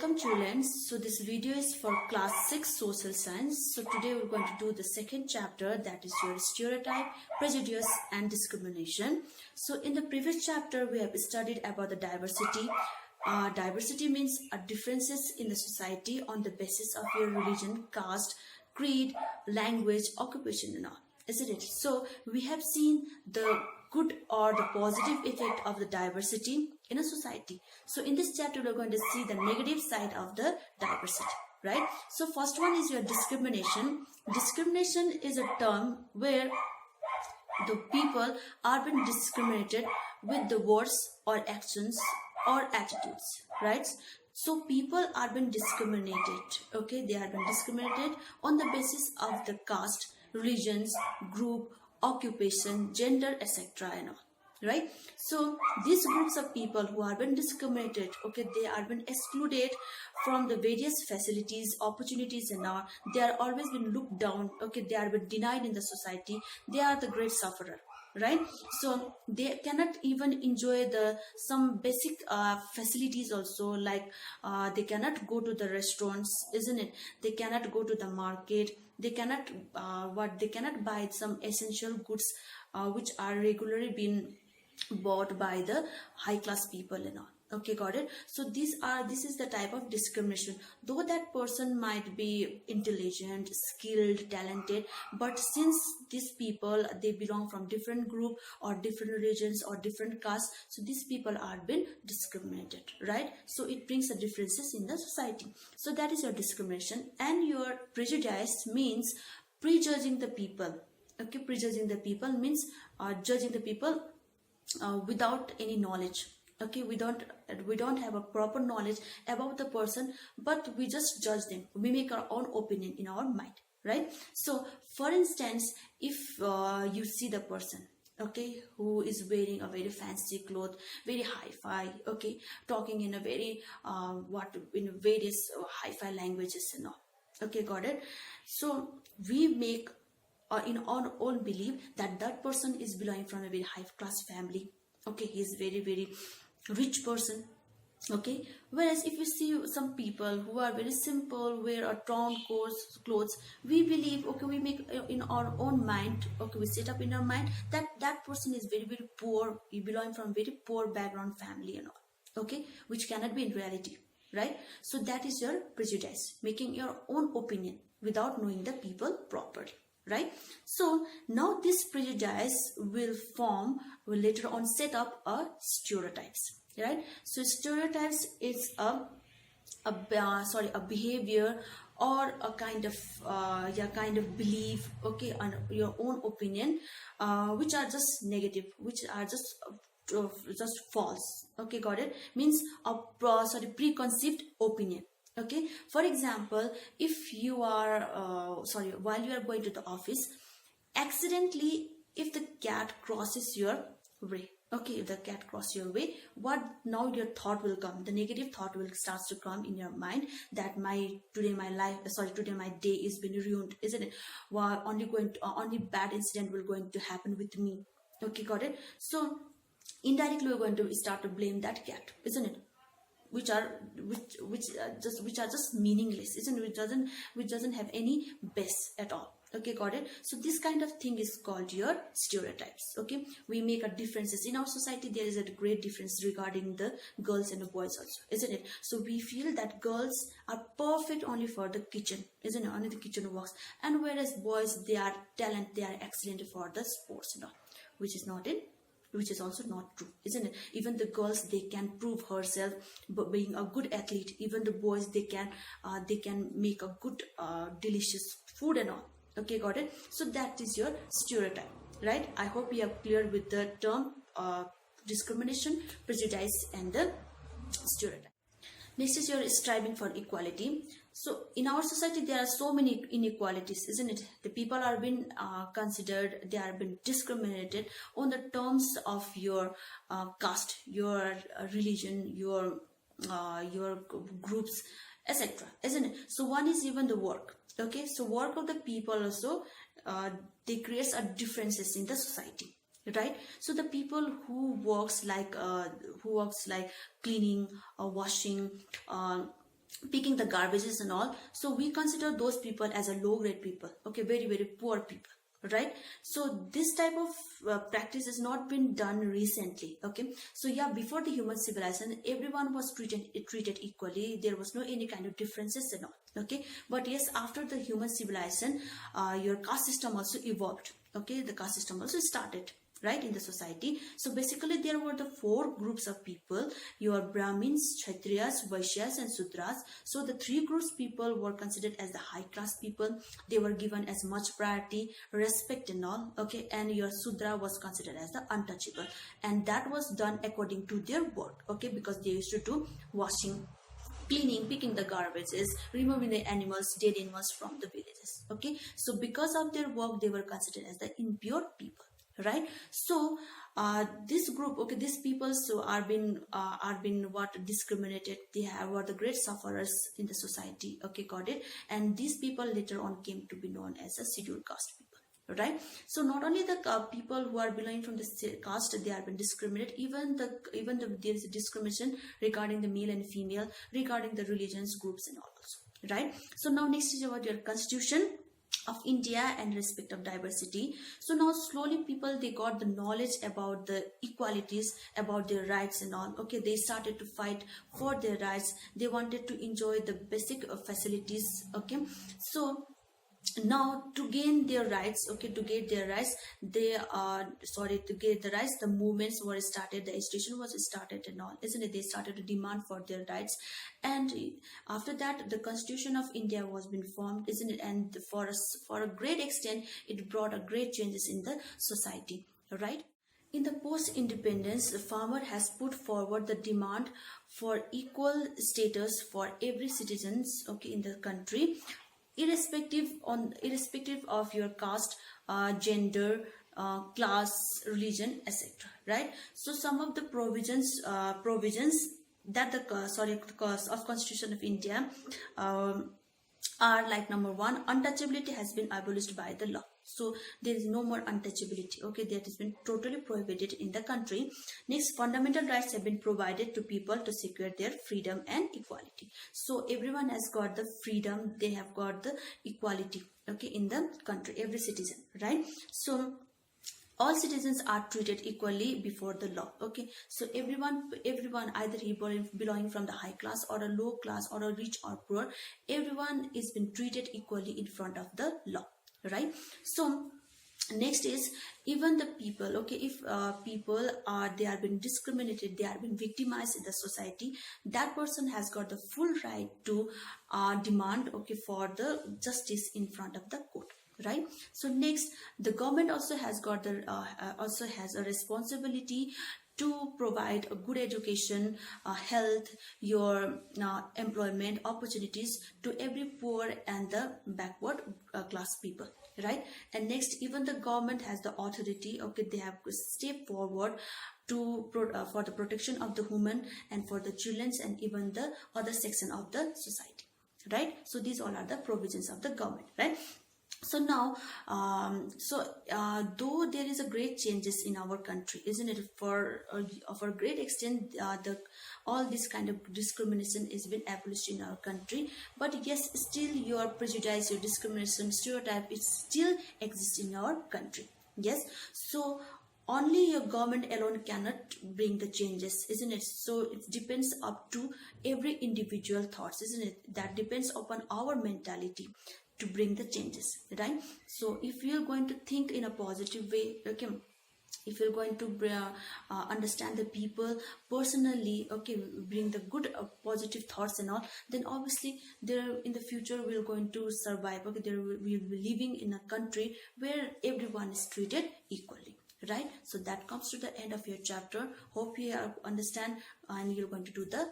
Welcome children. So this video is for class 6 social science. So today we're going to do the second chapter, that is your stereotype, prejudice and discrimination. So in the previous chapter we have studied about the diversity. Diversity means differences in the society on the basis of your religion, caste, creed, language, occupation and all, isn't it? So we have seen the good or the positive effect of the diversity in a society. So in this chapter we're going to see the negative side of the diversity, right? So first one is your discrimination. Discrimination is a term where the people are being discriminated with the words or actions or attitudes, right? So people are being discriminated, okay? They are being discriminated on the basis of the caste, religions, group, occupation, gender, etc. and all, right? So these groups of people who are being discriminated, okay, they are being excluded from the various facilities, opportunities and all. They are always been looked down, okay, they are being denied in the society. They are the great sufferer, right? So they cannot even enjoy the some basic facilities also, like they cannot go to the restaurants, isn't it? They cannot go to the market. They cannot they cannot buy some essential goods which are regularly being bought by the high class people and all. Okay, got it? So this is the type of discrimination. Though that person might be intelligent, skilled, talented, but since these people, they belong from different group or different religions or different castes, so these people are being discriminated, right? So it brings the differences in the society. So that is your discrimination. And your prejudice means prejudging the people. Okay, prejudging the people means judging the people without any knowledge. Okay, we don't have a proper knowledge about the person, but we just judge them. We make our own opinion in our mind, right? So for instance, if you see the person, okay, who is wearing a very fancy cloth, very hi-fi, okay, talking in a very in various hi-fi languages and all, okay, got it? So we make in our own belief that that person is belonging from a very high class family. Okay, he is very rich person. Okay, whereas if you see some people who are very simple, wear a torn clothes, we believe, okay, we make in our own mind, okay, we set up in our mind that that person is very poor, he belong from very poor background family and all, okay, which cannot be in reality, right? So that is your prejudice, making your own opinion without knowing the people properly, right? So now this prejudice will later on set up a stereotypes, right? So stereotypes is a behavior or a kind of belief, okay, on your own opinion, which are just negative, which are just false. Okay, got it? Means a preconceived opinion. Okay, for example, if you are while you are going to the office, accidentally if the cat crosses your way, okay, if the cat crosses your way, what now your thought will come? The negative thought will start to come in your mind that today my day is been ruined, isn't it? Well, only bad incident will going to happen with me. Okay, got it? So indirectly we're going to start to blame that cat, isn't it? Which are just meaningless, isn't it? Which doesn't have any base at all. Okay, got it? So this kind of thing is called your stereotypes. Okay, we make a differences in our society. There is a great difference regarding the girls and the boys also, isn't it? So we feel that girls are perfect only for the kitchen, isn't it? Only the kitchen works, and whereas boys, they are excellent for the sports and all, which is also not true, isn't it? Even the girls, they can prove herself but being a good athlete. Even the boys, they can make a good delicious food and all. Okay, got it? So that is your stereotype, right? I hope you are clear with the term discrimination, prejudice and the stereotype. Next is your striving for equality. So in our society there are so many inequalities, isn't it? The people are being considered, they are being discriminated on the terms of your caste, your religion, your groups, etc., isn't it? So one is even the work. Okay, so work of the people also, they create differences in the society, right? So the people who works like cleaning, washing, picking the garbages and all. So we consider those people as a low grade people, okay, very very poor people, right? So this type of practice has not been done recently, okay? So yeah, before the human civilization, everyone was treated equally. There was no any kind of differences and all, okay? But yes, after the human civilization, your caste system also evolved, okay? The caste system also started, right, in the society. So basically there were the four groups of people: your Brahmins, Kshatriyas, Vaishyas and Sudras. So the three groups people were considered as the high class people. They were given as much priority, respect and all, okay? And your Sudra was considered as the untouchable, and that was done according to their work, okay? Because they used to do washing, cleaning, picking the garbages, removing the animals, dead animals from the villages, okay? So because of their work, they were considered as the impure people, right? So this group, okay, these people so are been what discriminated. They were the great sufferers in the society, okay, got it? And these people later on came to be known as a scheduled caste people, right? So not only the people who are belonging from the caste, they have been discriminated. Even there is a discrimination regarding the male and female, regarding the religions, groups and all also, right? So now next is about your constitution of India and respect of diversity. So now slowly people, they got the knowledge about the equalities, about their rights and all, okay? They started to fight for their rights. They wanted to enjoy the basic facilities, okay? So now to gain their rights, okay, to get their rights, they to get the rights, the movements were started, the agitation was started and all, isn't it? They started to demand for their rights, and after that the Constitution of India was been formed, isn't it? And for a great extent it brought a great changes in the society, right? In the post-independence, the farmer has put forward the demand for equal status for every citizens, okay, in the country, irrespective of your caste, gender, class, religion, etc., right? So some of the provisions that the cause of Constitution of India are like: number one, untouchability has been abolished by the law. So there is no more untouchability, okay? That has been totally prohibited in the country. Next, fundamental rights have been provided to people to secure their freedom and equality. So everyone has got the freedom, they have got the equality, okay, in the country, every citizen, right? So all citizens are treated equally before the law, okay? So everyone, either he belonging from the high class or a low class or a rich or poor, everyone is been treated equally in front of the law, right? So next is, even the people, okay, if people are, they are being discriminated, they are being victimized in the society, that person has got the full right to demand, okay, for the justice in front of the court, right? So next, the government also has got the also has a responsibility to provide a good education, health, your employment opportunities to every poor and the backward class people, right? And next, even the government has the authority, okay, they have to step forward to for the protection of the women and for the children and even the other section of the society, right? So these all are the provisions of the government, right? So now, though there is a great changes in our country, isn't it? For a great extent, all this kind of discrimination is been abolished in our country. But yes, still your prejudice, your discrimination, stereotype, it still exists in our country. Yes, so only your government alone cannot bring the changes, isn't it? So it depends up to every individual thoughts, isn't it? That depends upon our mentality to bring the changes, right? So if you're going to think in a positive way, okay, if you're going to understand the people personally, okay, bring the good positive thoughts and all, then obviously there in the future we're going to survive, okay? There we'll be living in a country where everyone is treated equally, right? So that comes to the end of your chapter. Hope you understand and you're going to do the